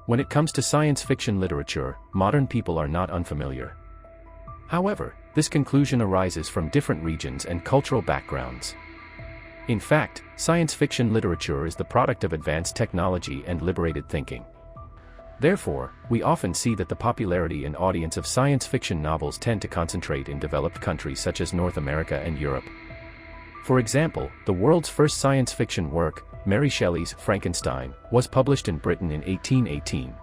When it comes to science fiction literature, modern people are not unfamiliar. However, this conclusion arises from different regions and cultural backgrounds. In fact, science fiction literature is the product of advanced technology and liberated thinking. Therefore, we often see that the popularity and audience of science fiction novels tend to concentrate in developed countries such as North America and Europe. For example, the world's first science fiction work, Mary Shelley's Frankenstein, was published in Britain in 1818.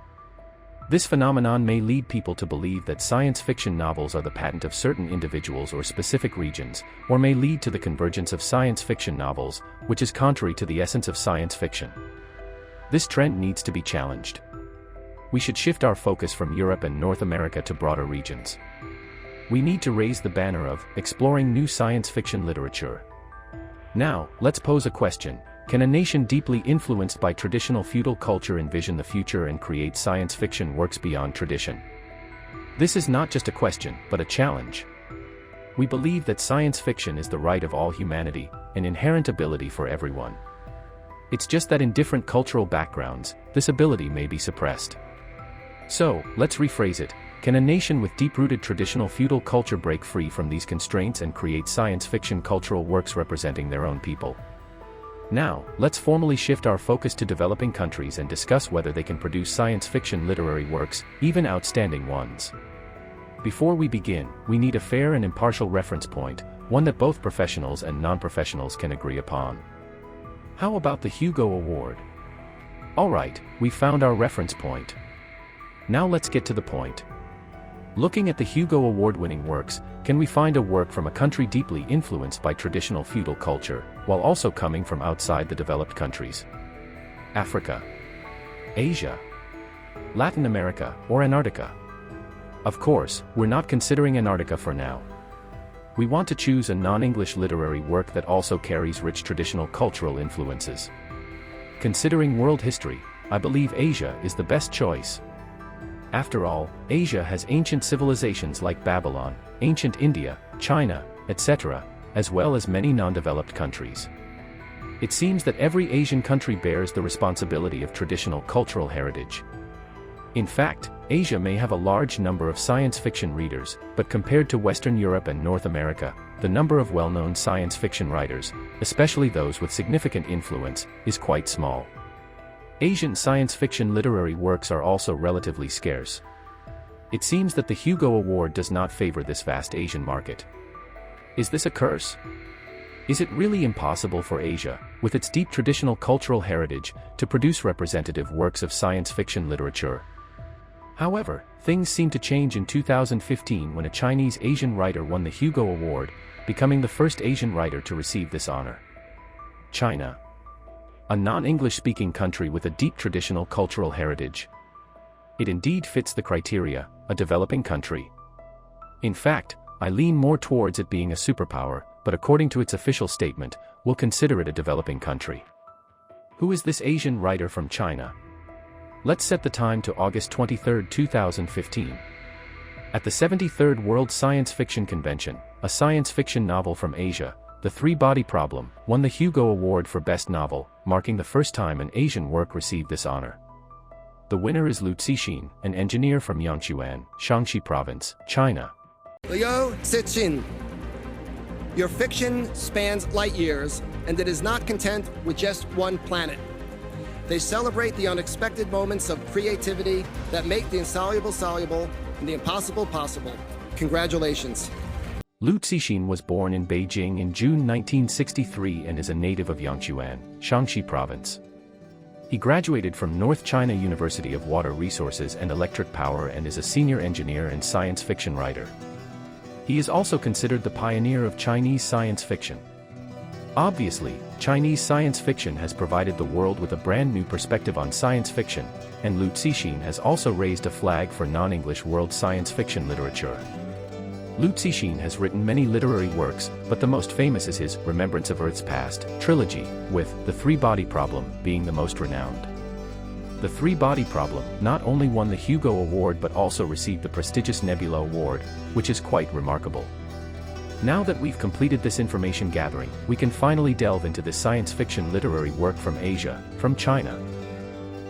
This phenomenon may lead people to believe that science fiction novels are the patent of certain individuals or specific regions, or may lead to the convergence of science fiction novels, which is contrary to the essence of science fiction. This trend needs to be challenged. We should shift our focus from Europe and North America to broader regions. We need to raise the banner of exploring new science fiction literature. Now, let's pose a question. Can a nation deeply influenced by traditional feudal culture envision the future and create science fiction works beyond tradition? This is not just a question, but a challenge. We believe that science fiction is the right of all humanity, an inherent ability for everyone. It's just that in different cultural backgrounds, this ability may be suppressed. So, let's rephrase it. Can a nation with deep-rooted traditional feudal culture break free from these constraints and create science fiction cultural works representing their own people? Now, let's formally shift our focus to developing countries and discuss whether they can produce science fiction literary works, even outstanding ones. Before we begin, we need a fair and impartial reference point, one that both professionals and non-professionals can agree upon. How about the Hugo Award? Alright, we found our reference point. Now let's get to the point. Looking at the Hugo Award-winning works, can we find a work from a country deeply influenced by traditional feudal culture, while also coming from outside the developed countries? Africa, Asia, Latin America, or Antarctica? Of course, we're not considering Antarctica for now. We want to choose a non-English literary work that also carries rich traditional cultural influences. Considering world history, I believe Asia is the best choice. After all, Asia has ancient civilizations like Babylon, ancient India, China, etc., as well as many non-developed countries. It seems that every Asian country bears the responsibility of traditional cultural heritage. In fact, Asia may have a large number of science fiction readers, but compared to Western Europe and North America, the number of well-known science fiction writers, especially those with significant influence, is quite small. Asian science fiction literary works are also relatively scarce. It seems that the Hugo Award does not favor this vast Asian market. Is this a curse? Is it really impossible for Asia, with its deep traditional cultural heritage, to produce representative works of science fiction literature? However, things seem to change in 2015 when a Chinese Asian writer won the Hugo Award, becoming the first Asian writer to receive this honor. China, a non-English speaking country with a deep traditional cultural heritage. It indeed fits the criteria, a developing country. In fact, I lean more towards it being a superpower, but according to its official statement, we'll consider it a developing country. Who is this Asian writer from China? Let's set the time to August 23, 2015. At the 73rd World Science Fiction Convention, a science fiction novel from Asia, The Three-Body Problem, won the Hugo Award for Best Novel, marking the first time an Asian work received this honor. The winner is Liu Cixin, an engineer from Yangchuan, Shaanxi Province, China. Liu Cixin, your fiction spans light years, and it is not content with just one planet. They celebrate the unexpected moments of creativity that make the insoluble soluble and the impossible possible. Congratulations. Liu Cixin was born in Beijing in June 1963 and is a native of Yangchuan, Shaanxi Province. He graduated from North China University of Water Resources and Electric Power and is a senior engineer and science fiction writer. He is also considered the pioneer of Chinese science fiction. Obviously, Chinese science fiction has provided the world with a brand new perspective on science fiction, and Liu Cixin has also raised a flag for non-English world science fiction literature. Liu Cixin has written many literary works, but the most famous is his Remembrance of Earth's Past trilogy, with The Three-Body Problem being the most renowned. The Three-Body Problem not only won the Hugo Award but also received the prestigious Nebula Award, which is quite remarkable. Now that we've completed this information gathering, we can finally delve into this science fiction literary work from Asia, from China.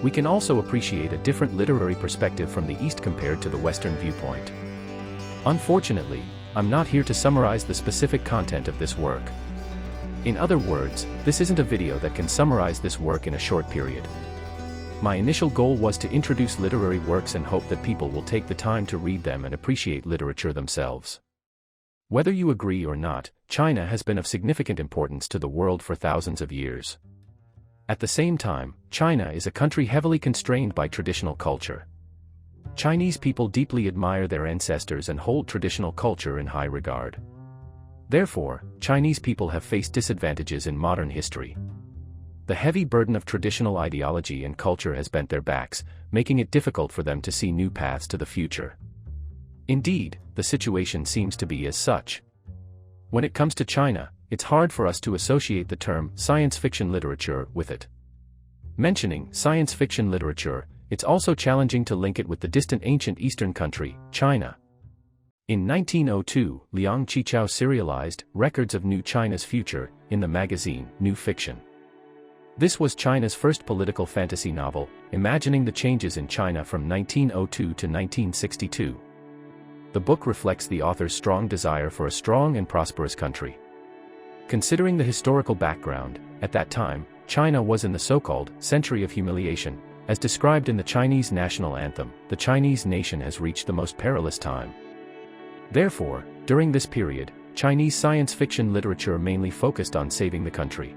we can also appreciate a different literary perspective from the East compared to the Western viewpoint. Unfortunately, I'm not here to summarize the specific content of this work. In other words, this isn't a video that can summarize this work in a short period. My initial goal was to introduce literary works and hope that people will take the time to read them and appreciate literature themselves. Whether you agree or not, China has been of significant importance to the world for thousands of years. At the same time, China is a country heavily constrained by traditional culture. Chinese people deeply admire their ancestors and hold traditional culture in high regard. Therefore, Chinese people have faced disadvantages in modern history. The heavy burden of traditional ideology and culture has bent their backs, making it difficult for them to see new paths to the future. Indeed, the situation seems to be as such. When it comes to China, it's hard for us to associate the term science fiction literature with it. Mentioning science fiction literature, it's also challenging to link it with the distant ancient Eastern country, China. In 1902, Liang Qichao serialized Records of New China's Future in the magazine New Fiction. This was China's first political fantasy novel, imagining the changes in China from 1902 to 1962. The book reflects the author's strong desire for a strong and prosperous country. Considering the historical background, at that time, China was in the so-called century of humiliation. As described in the Chinese national anthem, the Chinese nation has reached the most perilous time. Therefore, during this period, Chinese science fiction literature mainly focused on saving the country.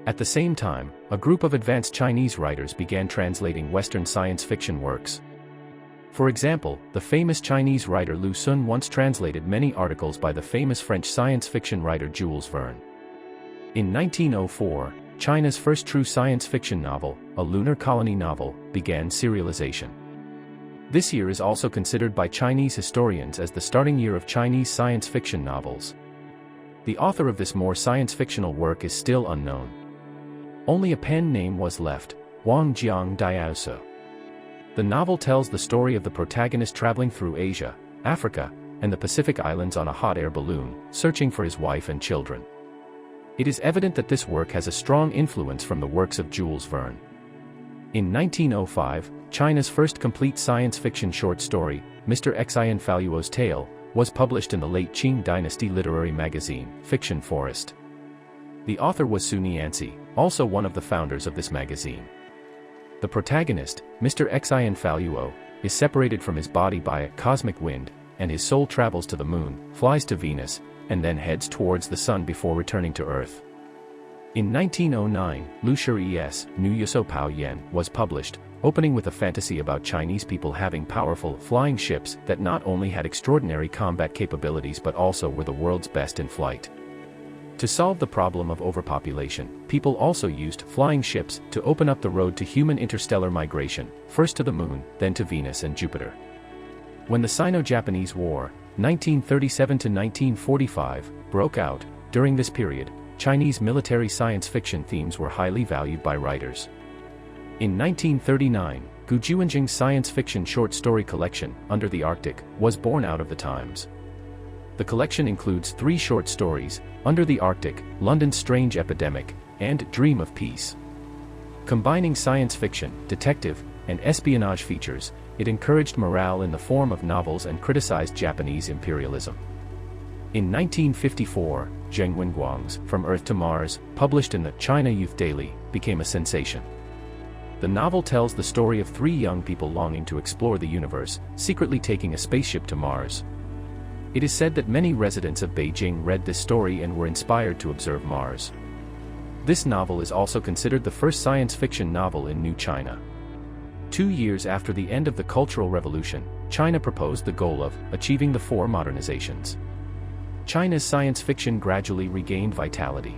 At the same time, a group of advanced Chinese writers began translating Western science fiction works. For example, the famous Chinese writer Lu Xun once translated many articles by the famous French science fiction writer Jules Verne. In 1904, China's first true science fiction novel, a lunar colony novel, began serialization. This year is also considered by Chinese historians as the starting year of Chinese science fiction novels. The author of this more science-fictional work is still unknown. Only a pen name was left, Wang Jiang Diaosu. The novel tells the story of the protagonist traveling through Asia, Africa, and the Pacific Islands on a hot air balloon, searching for his wife and children. It is evident that this work has a strong influence from the works of Jules Verne. In 1905, China's first complete science fiction short story, Mr. Xian Faluo's Tale, was published in the late Qing Dynasty literary magazine, Fiction Forest. The author was Su Nianci, also one of the founders of this magazine. The protagonist, Mr. Xian Faluo, is separated from his body by a cosmic wind, and his soul travels to the moon, flies to Venus, and then heads towards the sun before returning to Earth. In 1909, Lu Shi's Nu Yuso Pao Yan was published, opening with a fantasy about Chinese people having powerful, flying ships that not only had extraordinary combat capabilities but also were the world's best in flight. To solve the problem of overpopulation, people also used flying ships to open up the road to human interstellar migration, first to the moon, then to Venus and Jupiter. When the Sino-Japanese War, 1937 to 1945, broke out, during this period, Chinese military science fiction themes were highly valued by writers. In 1939, Gu Juanjing's science fiction short story collection, Under the Arctic, was born out of the times. The collection includes 3 short stories, Under the Arctic, London's Strange Epidemic, and Dream of Peace. Combining science fiction, detective, and espionage features, it encouraged morale in the form of novels and criticized Japanese imperialism. In 1954, Zheng Wenguang's From Earth to Mars, published in the China Youth Daily, became a sensation. The novel tells the story of 3 young people longing to explore the universe, secretly taking a spaceship to Mars. It is said that many residents of Beijing read this story and were inspired to observe Mars. This novel is also considered the first science fiction novel in New China. 2 years after the end of the Cultural Revolution, China proposed the goal of achieving the 4 modernizations. China's science fiction gradually regained vitality.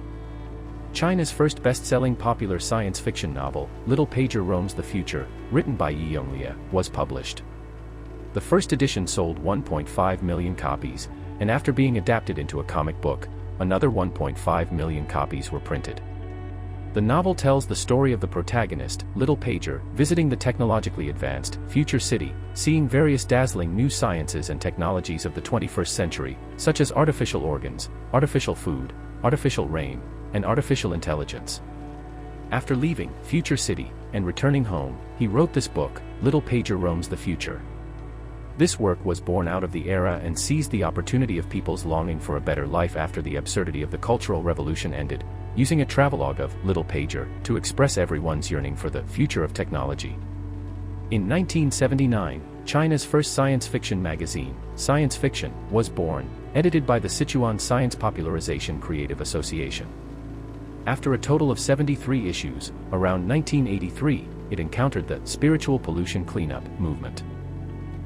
China's first best-selling popular science fiction novel, Little Pager Roams the Future, written by Yi Yonglia, was published. The first edition sold 1.5 million copies, and after being adapted into a comic book, another 1.5 million copies were printed. The novel tells the story of the protagonist, Little Pager, visiting the technologically advanced, future city, seeing various dazzling new sciences and technologies of the 21st century, such as artificial organs, artificial food, artificial rain, and artificial intelligence. After leaving Future City, and returning home, he wrote this book, Little Pager Roams the Future. This work was born out of the era and seized the opportunity of people's longing for a better life after the absurdity of the Cultural Revolution ended, using a travelogue of Little Pager to express everyone's yearning for the future of technology. In 1979, China's first science fiction magazine, Science Fiction, was born, edited by the Sichuan Science Popularization Creative Association. After a total of 73 issues, around 1983, it encountered the spiritual pollution cleanup movement.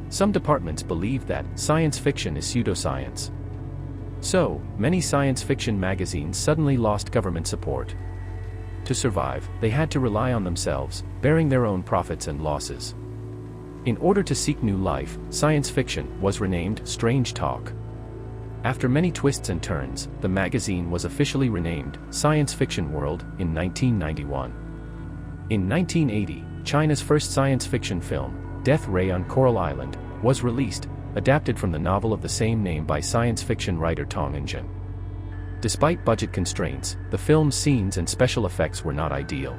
Some departments believe that science fiction is pseudoscience. So, many science fiction magazines suddenly lost government support. To survive, they had to rely on themselves, bearing their own profits and losses. In order to seek new life, science fiction was renamed Strange Talk. After many twists and turns, the magazine was officially renamed Science Fiction World in 1991. In 1980, China's first science fiction film, Death Ray on Coral Island, was released, adapted from the novel of the same name by science fiction writer Tong Injun. Despite budget constraints, the film's scenes and special effects were not ideal.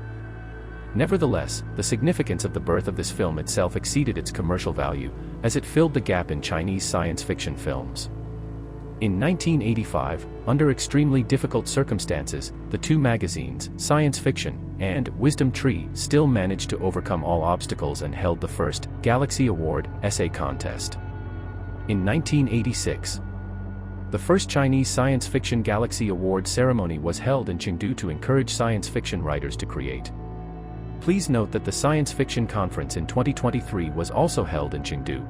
Nevertheless, the significance of the birth of this film itself exceeded its commercial value, as it filled the gap in Chinese science fiction films. In 1985, under extremely difficult circumstances, the two magazines, Science Fiction and Wisdom Tree, still managed to overcome all obstacles and held the first Galaxy Award essay contest. In 1986, the first Chinese Science Fiction Galaxy Award ceremony was held in Chengdu to encourage science fiction writers to create. Please note that the Science Fiction Conference in 2023 was also held in Chengdu.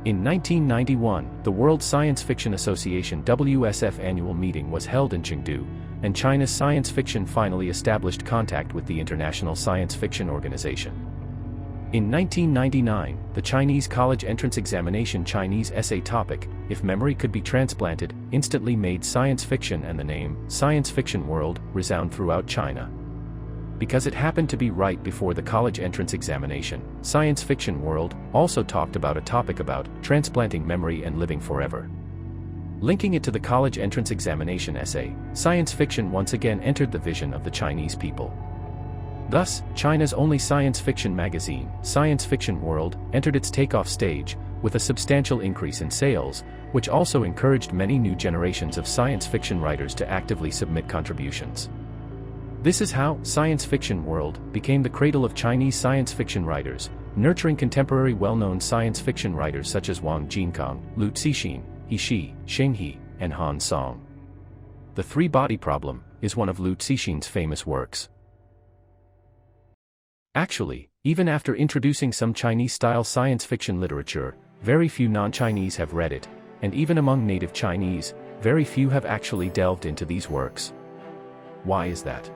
In 1991, the World Science Fiction Association WSF annual meeting was held in Chengdu, and China's science fiction finally established contact with the International Science Fiction Organization. In 1999, the Chinese college entrance examination Chinese essay topic, If Memory Could Be Transplanted, instantly made science fiction and the name, Science Fiction World, resound throughout China. Because it happened to be right before the college entrance examination, Science Fiction World also talked about a topic about transplanting memory and living forever. Linking it to the college entrance examination essay, science fiction once again entered the vision of the Chinese people. Thus, China's only science fiction magazine, Science Fiction World, entered its takeoff stage, with a substantial increase in sales, which also encouraged many new generations of science fiction writers to actively submit contributions. This is how Science Fiction World became the cradle of Chinese science fiction writers, nurturing contemporary well-known science fiction writers such as Wang Jinkang, Lu Cixin, He Shi, Sheng He, and Han Song. The Three-Body Problem is one of Lu Cixin's famous works. Actually, even after introducing some Chinese-style science fiction literature, very few non-Chinese have read it, and even among native Chinese, very few have actually delved into these works. Why is that?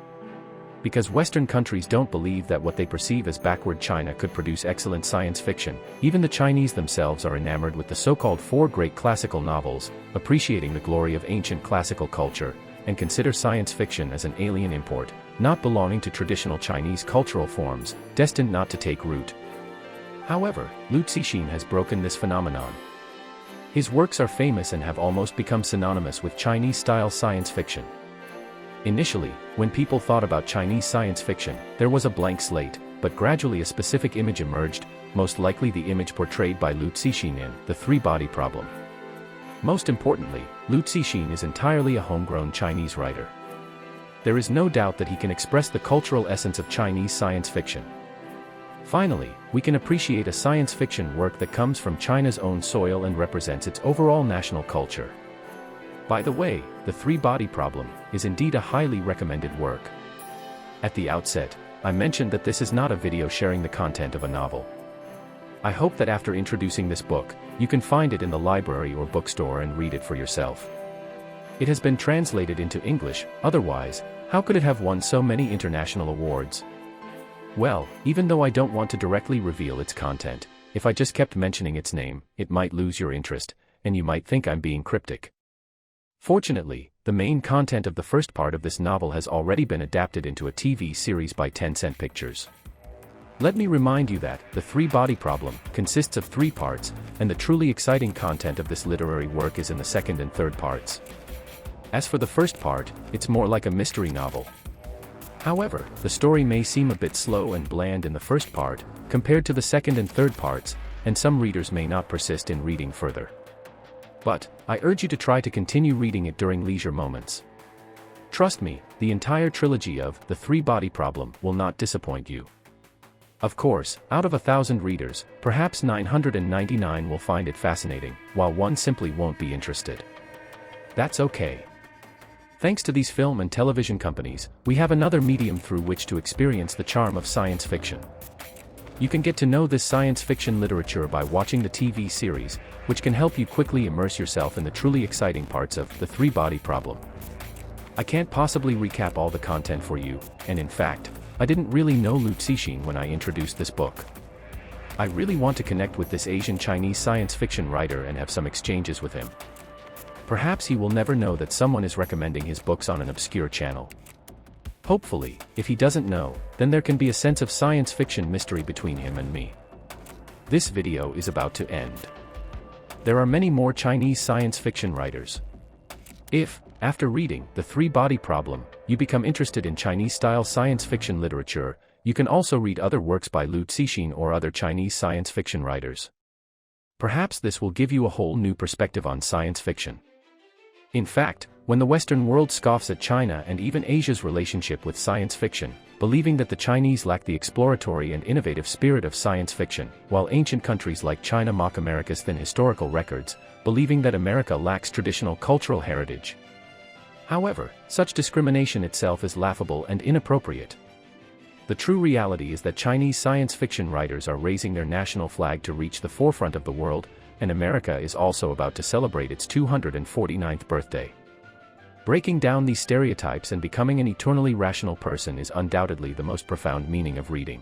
Because Western countries don't believe that what they perceive as backward China could produce excellent science fiction. Even the Chinese themselves are enamored with the so-called four great classical novels, appreciating the glory of ancient classical culture, and consider science fiction as an alien import, not belonging to traditional Chinese cultural forms, destined not to take root. However, Lu Cixin has broken this phenomenon. His works are famous and have almost become synonymous with Chinese-style science fiction. Initially, when people thought about Chinese science fiction, there was a blank slate, but gradually a specific image emerged, most likely the image portrayed by Lu Cixin in The Three-Body Problem. Most importantly, Lu Cixin is entirely a homegrown Chinese writer. There is no doubt that he can express the cultural essence of Chinese science fiction. Finally, we can appreciate a science fiction work that comes from China's own soil and represents its overall national culture. By the way, The Three-Body Problem is indeed a highly recommended work. At the outset, I mentioned that this is not a video sharing the content of a novel. I hope that after introducing this book, you can find it in the library or bookstore and read it for yourself. It has been translated into English, otherwise, how could it have won so many international awards? Well, even though I don't want to directly reveal its content, if I just kept mentioning its name, it might lose your interest, and you might think I'm being cryptic. Fortunately, the main content of the first part of this novel has already been adapted into a TV series by Tencent Pictures. Let me remind you that The Three-Body Problem consists of 3 parts, and the truly exciting content of this literary work is in the second and third parts. As for the first part, it's more like a mystery novel. However, the story may seem a bit slow and bland in the first part, compared to the second and third parts, and some readers may not persist in reading further. But, I urge you to try to continue reading it during leisure moments. Trust me, the entire trilogy of The Three-Body Problem will not disappoint you. Of course, out of 1,000 readers, perhaps 999 will find it fascinating, while one simply won't be interested. That's okay. Thanks to these film and television companies, we have another medium through which to experience the charm of science fiction. You can get to know this science fiction literature by watching the TV series, which can help you quickly immerse yourself in the truly exciting parts of The Three-Body Problem. I can't possibly recap all the content for you, and in fact, I didn't really know Liu Cixin when I introduced this book. I really want to connect with this Asian Chinese science fiction writer and have some exchanges with him. Perhaps he will never know that someone is recommending his books on an obscure channel. Hopefully, if he doesn't know, then there can be a sense of science fiction mystery between him and me. This video is about to end. There are many more Chinese science fiction writers. If, after reading The Three-Body Problem, you become interested in Chinese-style science fiction literature, you can also read other works by Liu Cixin or other Chinese science fiction writers. Perhaps this will give you a whole new perspective on science fiction. In fact, when the Western world scoffs at China and even Asia's relationship with science fiction, believing that the Chinese lack the exploratory and innovative spirit of science fiction, while ancient countries like China mock America's thin historical records, believing that America lacks traditional cultural heritage. However, such discrimination itself is laughable and inappropriate. The true reality is that Chinese science fiction writers are raising their national flag to reach the forefront of the world, and America is also about to celebrate its 249th birthday. Breaking down these stereotypes and becoming an eternally rational person is undoubtedly the most profound meaning of reading.